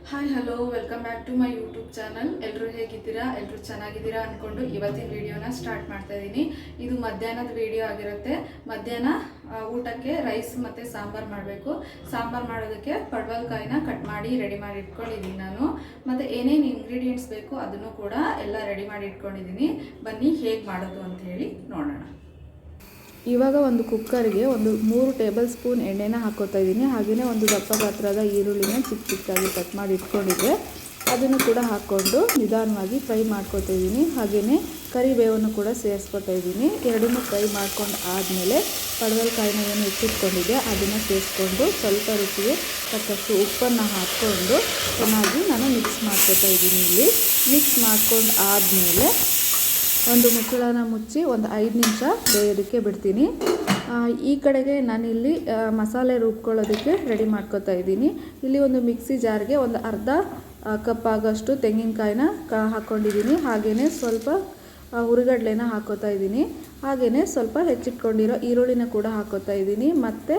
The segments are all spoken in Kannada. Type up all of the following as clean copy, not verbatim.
Hi hello welcome back to my YouTube channel. ಎಲ್ಲರೂ ಹೇಗಿದ್ದೀರಾ? ಎಲ್ಲರೂ ಚೆನ್ನಾಗಿದ್ದೀರಾ ಅಂದ್ಕೊಂಡು ಇವತ್ತಿನ ವಿಡಿಯೋನ ಸ್ಟಾರ್ಟ್ ಮಾಡ್ತಾ ಇದ್ದೀನಿ. ಇದು ಮಧ್ಯಾಹ್ನದ ವಿಡಿಯೋ ಆಗಿರುತ್ತೆ. ಮಧ್ಯಾಹ್ನ ಊಟಕ್ಕೆ ರೈಸ್ ಮತ್ತು ಸಾಂಬಾರು ಮಾಡಬೇಕು. ಸಾಂಬಾರು ಮಾಡೋದಕ್ಕೆ ಪಡವಲಕಾಯಿನ ಕಟ್ ಮಾಡಿ ರೆಡಿ ಮಾಡಿ ಇಟ್ಕೊಂಡಿದ್ದೀನಿ ನಾನು. ಮತ್ತು ಏನೇನು ಇಂಗ್ರೀಡಿಯೆಂಟ್ಸ್ ಬೇಕು ಅದನ್ನು ಕೂಡ ಎಲ್ಲ ರೆಡಿ ಮಾಡಿ ಇಟ್ಕೊಂಡಿದ್ದೀನಿ. ಬನ್ನಿ ಹೇಗೆ ಮಾಡೋದು ಅಂತ ಹೇಳಿ ನೋಡೋಣ. ಇವಾಗ ಒಂದು ಕುಕ್ಕರ್ಗೆ ಒಂದು 3 ಟೇಬಲ್ ಸ್ಪೂನ್ ಎಣ್ಣೆನ ಹಾಕೋತಾ ಇದ್ದೀನಿ. ಹಾಗೆಯೇ ಒಂದು ದಪ್ಪ ಗಾತ್ರದ ಈರುಳ್ಳಿನ ಚಿಕ್ಕ ಚಿಕ್ಕದಾಗಿ ಕಟ್ ಮಾಡಿ ಇಟ್ಕೊಂಡಿದ್ದೆ, ಅದನ್ನು ಕೂಡ ಹಾಕ್ಕೊಂಡು ನಿಧಾನವಾಗಿ ಫ್ರೈ ಮಾಡ್ಕೊತಾ ಇದ್ದೀನಿ. ಹಾಗೆಯೇ ಕರಿಬೇವನ್ನು ಕೂಡ ಸೇರಿಸ್ಕೊತಾ ಇದ್ದೀನಿ. ಎರಡನ್ನೂ ಫ್ರೈ ಮಾಡ್ಕೊಂಡು ಆದಮೇಲೆ ಪಡವಲಕಾಯಿನ ಏನು ಹೆಚ್ಚಿಟ್ಕೊಂಡಿದ್ದೆ ಅದನ್ನು ಸೇರಿಸ್ಕೊಂಡು ಸ್ವಲ್ಪ ರುಚಿಗೆ ತಕ್ಕಷ್ಟು ಉಪ್ಪನ್ನು ಹಾಕ್ಕೊಂಡು ಚೆನ್ನಾಗಿ ನಾನು ಮಿಕ್ಸ್ ಮಾಡ್ಕೊತಾ ಇದ್ದೀನಿ. ಇಲ್ಲಿ ಮಿಕ್ಸ್ ಮಾಡ್ಕೊಂಡು ಆದಮೇಲೆ ಒಂದು ಮುಚ್ಚಳನ ಮುಚ್ಚಿ ಒಂದು 5 ನಿಮಿಷ ಬೇಯೋದಕ್ಕೆ ಬಿಡ್ತೀನಿ. ಈ ಕಡೆಗೆ ನಾನಿಲ್ಲಿ ಮಸಾಲೆ ರುಬ್ಕೊಳ್ಳೋದಕ್ಕೆ ರೆಡಿ ಮಾಡ್ಕೊತಾ ಇದ್ದೀನಿ. ಇಲ್ಲಿ ಒಂದು ಮಿಕ್ಸಿ ಜಾರ್ಗೆ ಒಂದು ಅರ್ಧ ಕಪ್ ಆಗೋಷ್ಟು ತೆಂಗಿನಕಾಯಿನ ಹಾಕ್ಕೊಂಡಿದ್ದೀನಿ. ಹಾಗೆಯೇ ಸ್ವಲ್ಪ ಹುರಿಗಡಲೆನ ಹಾಕ್ಕೋತಾ ಇದ್ದೀನಿ. ಹಾಗೆಯೇ ಸ್ವಲ್ಪ ಹೆಚ್ಚಿಟ್ಕೊಂಡಿರೋ ಈರುಳ್ಳಿನ ಕೂಡ ಹಾಕ್ಕೋತಾ ಇದ್ದೀನಿ. ಮತ್ತು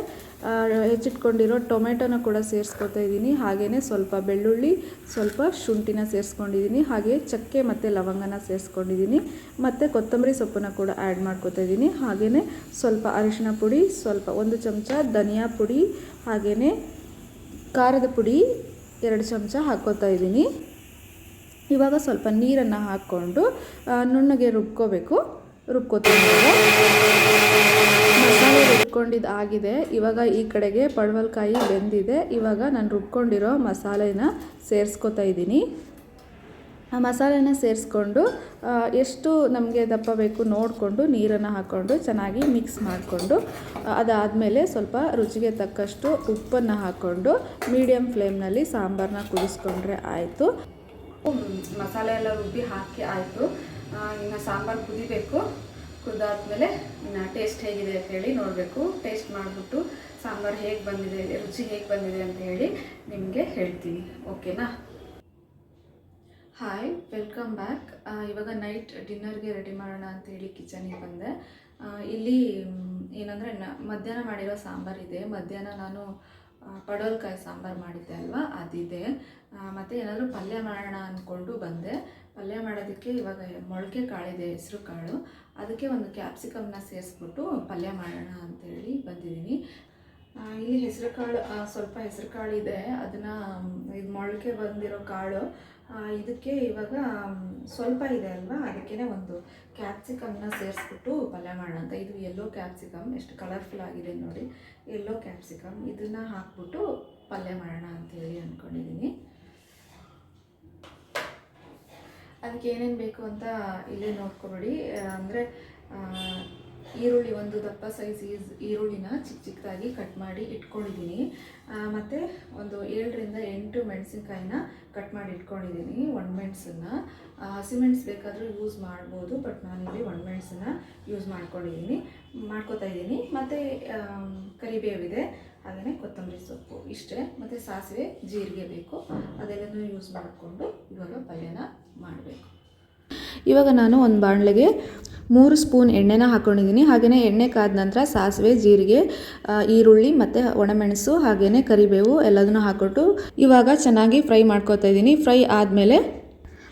ಹೆಚ್ಚಿಟ್ಕೊಂಡಿರೋ ಟೊಮೆಟೊನ ಕೂಡ ಸೇರಿಸ್ಕೊತಾ ಇದ್ದೀನಿ. ಹಾಗೆಯೇ ಸ್ವಲ್ಪ ಬೆಳ್ಳುಳ್ಳಿ, ಸ್ವಲ್ಪ ಶುಂಠಿನ ಸೇರಿಸ್ಕೊಂಡಿದ್ದೀನಿ. ಹಾಗೆ ಚಕ್ಕೆ ಮತ್ತು ಲವಂಗನ ಸೇರಿಸ್ಕೊಂಡಿದ್ದೀನಿ. ಮತ್ತು ಕೊತ್ತಂಬರಿ ಸೊಪ್ಪನ್ನು ಕೂಡ ಆ್ಯಡ್ ಮಾಡ್ಕೊತಾ ಇದ್ದೀನಿ. ಹಾಗೆಯೇ ಸ್ವಲ್ಪ ಅರಿಶಿಣ ಪುಡಿ, ಸ್ವಲ್ಪ 1 ಚಮಚ ಧನಿಯಾ ಪುಡಿ, ಹಾಗೆಯೇ ಖಾರದ ಪುಡಿ 2 ಚಮಚ ಹಾಕ್ಕೋತಾ ಇದ್ದೀನಿ. ಇವಾಗ ಸ್ವಲ್ಪ ನೀರನ್ನು ಹಾಕ್ಕೊಂಡು ನುಣ್ಣಗೆ ರುಬ್ಕೋತೀನಿ. ಮಸಾಲೆ ರುಬ್ಕೊಂಡಿದ್ದು ಆಗಿದೆ. ಇವಾಗ ಈ ಕಡೆಗೆ ಪಡವಲಕಾಯಿ ಬೆಂದಿದೆ. ಇವಾಗ ನಾನು ರುಬ್ಕೊಂಡಿರೋ ಮಸಾಲೆನ ಸೇರಿಸ್ಕೊತಾ ಇದ್ದೀನಿ. ಆ ಮಸಾಲೆನ ಸೇರಿಸ್ಕೊಂಡು ಎಷ್ಟು ನಮಗೆ ದಪ್ಪ ಬೇಕು ನೋಡಿಕೊಂಡು ನೀರನ್ನು ಹಾಕ್ಕೊಂಡು ಚೆನ್ನಾಗಿ ಮಿಕ್ಸ್ ಮಾಡಿಕೊಂಡು ಅದಾದಮೇಲೆ ಸ್ವಲ್ಪ ರುಚಿಗೆ ತಕ್ಕಷ್ಟು ಉಪ್ಪನ್ನು ಹಾಕ್ಕೊಂಡು ಮೀಡಿಯಮ್ ಫ್ಲೇಮ್ನಲ್ಲಿ ಸಾಂಬಾರನ್ನ ಕುದಿಸ್ಕೊಂಡ್ರೆ ಆಯಿತು. ಮಸಾಲೆ ಎಲ್ಲ ರುಬ್ಬಿ ಹಾಕಿ ಆಯಿತು. ಇನ್ನು ಸಾಂಬಾರು ಕುದಿಬೇಕು. ಕುದಾದ್ಮೇಲೆ ಇನ್ನು ಟೇಸ್ಟ್ ಹೇಗಿದೆ ಅಂತ ಹೇಳಿ ನೋಡಬೇಕು. ಟೇಸ್ಟ್ ಮಾಡಿಬಿಟ್ಟು ಸಾಂಬಾರು ಹೇಗೆ ಬಂದಿದೆ, ರುಚಿ ಹೇಗೆ ಬಂದಿದೆ ಅಂತ ಹೇಳಿ ನಿಮಗೆ ಹೇಳ್ತೀನಿ. ಓಕೆನಾ? Hi, welcome back. ಇವಾಗ ನೈಟ್ ಡಿನ್ನರ್ಗೆ ರೆಡಿ ಮಾಡೋಣ ಅಂತೇಳಿ ಕಿಚನಿಗೆ ಬಂದೆ. ಇಲ್ಲಿ ಏನಂದರೆ ಮಧ್ಯಾಹ್ನ ಮಾಡಿರೋ ಸಾಂಬಾರಿದೆ. ಮಧ್ಯಾಹ್ನ ನಾನು ಪಡವಲಕಾಯಿ ಸಾಂಬಾರು ಮಾಡಿದ್ದೆ ಅಲ್ವಾ, ಅದಿದೆ. ಮತ್ತು ಏನಾದರೂ ಪಲ್ಯ ಮಾಡೋಣ ಅಂದ್ಕೊಂಡು ಬಂದೆ. ಪಲ್ಯ ಮಾಡೋದಕ್ಕೆ ಇವಾಗ ಮೊಳಕೆ ಕಾಳಿದೆ, ಹೆಸರು ಕಾಳು. ಅದಕ್ಕೆ ಒಂದು ಕ್ಯಾಪ್ಸಿಕಮ್ನ ಸೇರಿಸ್ಬಿಟ್ಟು ಪಲ್ಯ ಮಾಡೋಣ ಅಂತೇಳಿ ಬಂದಿದ್ದೀನಿ. ಇಲ್ಲಿ ಹೆಸರು ಕಾಳು, ಸ್ವಲ್ಪ ಹೆಸರು ಕಾಳು ಇದೆ. ಅದನ್ನು ಇದು ಮೊಳಕೆ ಬಂದಿರೋ ಕಾಳು ಇದಕ್ಕೆ ಇವಾಗ ಸ್ವಲ್ಪ ಇದೆ ಅಲ್ವಾ, ಅದಕ್ಕೇ ಒಂದು ಕ್ಯಾಪ್ಸಿಕಮ್ನ ಸೇರಿಸ್ಬಿಟ್ಟು ಪಲ್ಯ ಮಾಡೋಣ ಅಂತ. ಇದು ಯೆಲ್ಲೋ ಕ್ಯಾಪ್ಸಿಕಮ್, ಎಷ್ಟು ಕಲರ್ಫುಲ್ ಆಗಿದೆ ನೋಡಿ. ಯೆಲ್ಲೋ ಕ್ಯಾಪ್ಸಿಕಮ್ ಇದನ್ನು ಹಾಕ್ಬಿಟ್ಟು ಪಲ್ಯ ಮಾಡೋಣ ಅಂತೇಳಿ ಅಂದ್ಕೊಂಡಿದ್ದೀನಿ. ಅದಕ್ಕೆ ಏನೇನು ಬೇಕು ಅಂತ ಇಲ್ಲೇ ನೋಡ್ಕೊಬೇಡಿ. ಅಂದರೆ ಈರುಳ್ಳಿ, ಒಂದು ದಪ್ಪ ಸೈಜ್ ಈರುಳ್ಳಿನ ಚಿಕ್ಕ ಚಿಕ್ಕದಾಗಿ ಕಟ್ ಮಾಡಿ ಇಟ್ಕೊಂಡಿದ್ದೀನಿ. ಮತ್ತು ಒಂದು 7ರಿಂದ 8 ಮೆಣಸಿನ್ಕಾಯಿನ ಕಟ್ ಮಾಡಿ ಇಟ್ಕೊಂಡಿದ್ದೀನಿ. ಒಣಮೆಣಸನ್ನು, ಹಸಿಮೆಣಸು ಬೇಕಾದರೂ ಯೂಸ್ ಮಾಡ್ಬೋದು, ಬಟ್ ನಾನಿಲ್ಲಿ ಒಣಮೆಣಸನ್ನು ಯೂಸ್ ಮಾಡ್ಕೊತಾ ಇದ್ದೀನಿ. ಮತ್ತು ಕರಿಬೇವಿದೆ, ಹಾಗೆಯೇ ಕೊತ್ತಂಬರಿ ಸೊಪ್ಪು, ಇಷ್ಟೇ. ಮತ್ತು ಸಾಸಿವೆ, ಜೀರಿಗೆ ಬೇಕು. ಅದೆಲ್ಲನೂ ಯೂಸ್ ಮಾಡಿಕೊಂಡು ಇವಾಗ ಪಲ್ಯನ ಮಾಡಬೇಕು. ಇವಾಗ ನಾನು ಒಂದು ಬಾಣಲೆಗೆ 3 ಸ್ಪೂನ್ ಎಣ್ಣೆನ ಹಾಕ್ಕೊಂಡಿದ್ದೀನಿ. ಹಾಗೆಯೇ ಎಣ್ಣೆ ಕಾದ ನಂತರ ಸಾಸಿವೆ, ಜೀರಿಗೆ, ಈರುಳ್ಳಿ ಮತ್ತು ಒಣಮೆಣಸು, ಹಾಗೆಯೇ ಕರಿಬೇವು ಎಲ್ಲದನ್ನು ಹಾಕ್ಕೊಟ್ಟು ಇವಾಗ ಚೆನ್ನಾಗಿ ಫ್ರೈ ಮಾಡ್ಕೊತಾ ಇದ್ದೀನಿ. ಫ್ರೈ ಆದಮೇಲೆ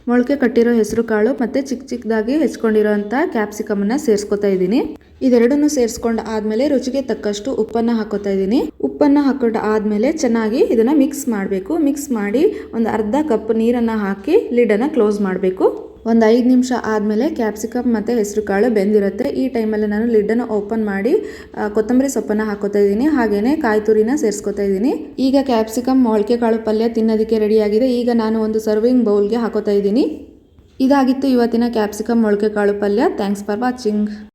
ಮೊಳಕೆ ಕಟ್ಟಿರೋ ಹೆಸರು ಕಾಳು ಮತ್ತು ಚಿಕ್ಕ ಚಿಕ್ಕದಾಗಿ ಹೆಚ್ಕೊಂಡಿರೋಂಥ ಕ್ಯಾಪ್ಸಿಕಮನ್ನು ಸೇರಿಸ್ಕೊತಾ ಇದ್ದೀನಿ. ಇದೆರಡನ್ನು ಸೇರಿಸ್ಕೊಂಡು ಆದಮೇಲೆ ರುಚಿಗೆ ತಕ್ಕಷ್ಟು ಉಪ್ಪನ್ನು ಹಾಕೋತಾ ಇದ್ದೀನಿ. ಉಪ್ಪನ್ನು ಹಾಕ್ಕೊಂಡು ಆದಮೇಲೆ ಚೆನ್ನಾಗಿ ಇದನ್ನು ಮಿಕ್ಸ್ ಮಾಡಬೇಕು. ಮಿಕ್ಸ್ ಮಾಡಿ ಒಂದು ಅರ್ಧ ಕಪ್ ನೀರನ್ನು ಹಾಕಿ ಲಿಡನ್ನು ಕ್ಲೋಸ್ ಮಾಡಬೇಕು. ಒಂದು 5 ನಿಮಿಷ ಆದಮೇಲೆ ಕ್ಯಾಪ್ಸಿಕಮ್ ಮತ್ತು ಹೆಸರು ಕಾಳು ಬೆಂದಿರುತ್ತೆ. ಈ ಟೈಮಲ್ಲಿ ನಾನು ಲಿಡ್ಡನ್ನು ಓಪನ್ ಮಾಡಿ ಕೊತ್ತಂಬರಿ ಸೊಪ್ಪನ್ನು ಹಾಕೋತಾ ಇದ್ದೀನಿ. ಹಾಗೆಯೇ ಕಾಯಿ ತುರಿನ ಸೇರಿಸ್ಕೊತಾ ಇದ್ದೀನಿ. ಈಗ ಕ್ಯಾಪ್ಸಿಕಮ್ ಮೊಳಕೆ ಕಾಳು ಪಲ್ಯ ತಿನ್ನೋದಕ್ಕೆ ರೆಡಿಯಾಗಿದೆ. ಈಗ ನಾನು ಒಂದು ಸರ್ವಿಂಗ್ ಬೌಲ್ಗೆ ಹಾಕೋತಾ ಇದ್ದೀನಿ. ಇದಾಗಿತ್ತು ಇವತ್ತಿನ ಕ್ಯಾಪ್ಸಿಕಮ್ ಮೊಳಕೆ ಕಾಳು ಪಲ್ಯ. Thanks for watching.